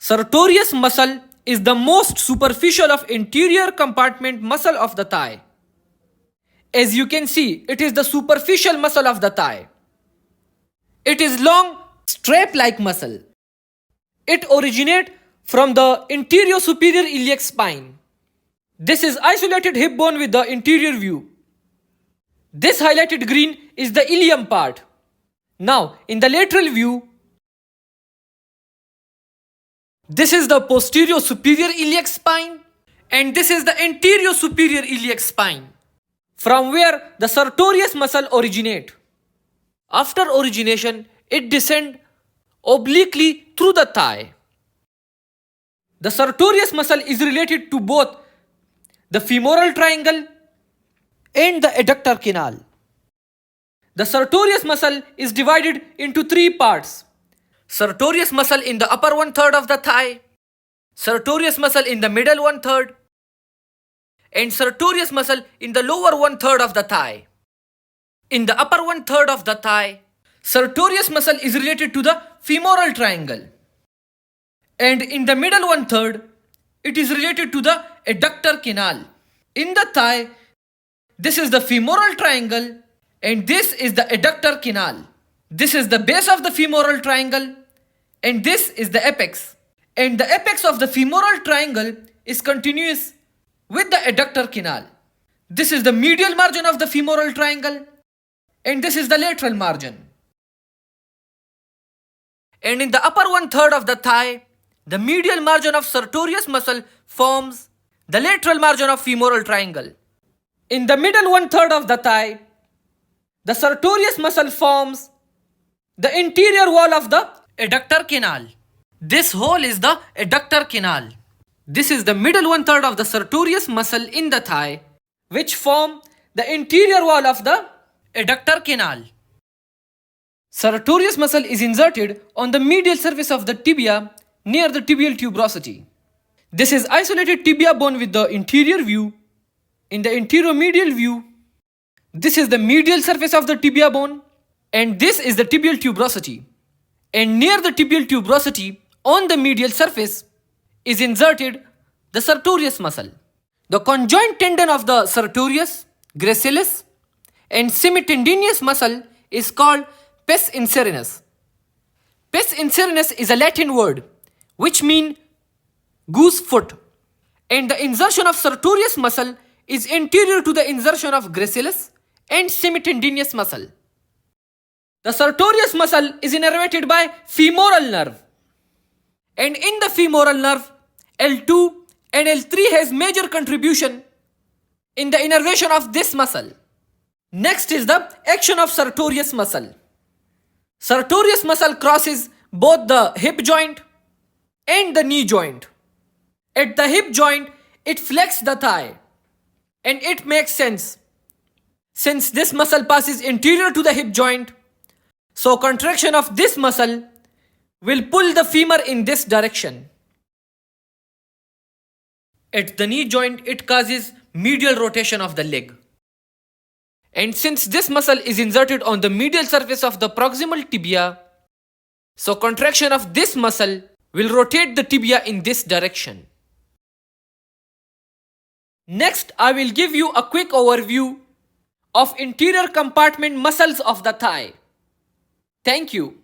Sartorius muscle is the most superficial of interior compartment muscle of the thigh. As you can see, it is the superficial muscle of the thigh. It is long, strap-like muscle. It originates from the interior superior iliac spine. This is isolated hip bone with the interior view. This highlighted green is the ilium part. Now, in the lateral view, this is the posterior superior iliac spine and this is the anterior superior iliac spine, from where the sartorius muscle originate. After origination, it descends obliquely through the thigh. The sartorius muscle is related to both the femoral triangle and the adductor canal. The sartorius muscle is divided into three parts. Sartorius muscle in the upper 1/3 of the thigh, sartorius muscle in the middle 1/3, and sartorius muscle in the lower 1/3 of the thigh. In the upper 1/3 of the thigh, sartorius muscle is related to the femoral triangle. And in the middle 1/3, it is related to the adductor canal. In the thigh, this is the femoral triangle and this is the adductor canal. This is the base of the femoral triangle and this is the apex. And the apex of the femoral triangle is continuous with the adductor canal. This is the medial margin of the femoral triangle and this is the lateral margin. And in the upper 1/3 of the thigh, the medial margin of sartorius muscle forms the lateral margin of femoral triangle. In the middle 1/3 of the thigh, the sartorius muscle forms the interior wall of the adductor canal. This hole is the adductor canal. This is the middle 1/3 of the sartorius muscle in the thigh, which form the interior wall of the adductor canal. Sartorius muscle is inserted on the medial surface of the tibia near the tibial tuberosity. This is isolated tibia bone with the interior view. In the anteromedial view, this is the medial surface of the tibia bone and this is the tibial tuberosity. And near the tibial tuberosity on the medial surface is inserted the sartorius muscle. The conjoint tendon of the sartorius, gracilis and semitendinous muscle is called pes inserinus. Pes inserinus is a Latin word which means goose foot, and the insertion of sartorius muscle is anterior to the insertion of gracilis and semitendinous muscle. The sartorius muscle is innervated by femoral nerve, and in the femoral nerve, L2 and L3 has major contribution in the innervation of this muscle. Next is the action of sartorius muscle. Sartorius muscle crosses both the hip joint and the knee joint. At the hip joint, it flexes the thigh, and it makes sense. Since this muscle passes anterior to the hip joint, so contraction of this muscle will pull the femur in this direction. At the knee joint, it causes medial rotation of the leg. And since this muscle is inserted on the medial surface of the proximal tibia, so contraction of this muscle will rotate the tibia in this direction. Next, I will give you a quick overview of interior compartment muscles of the thigh. Thank you.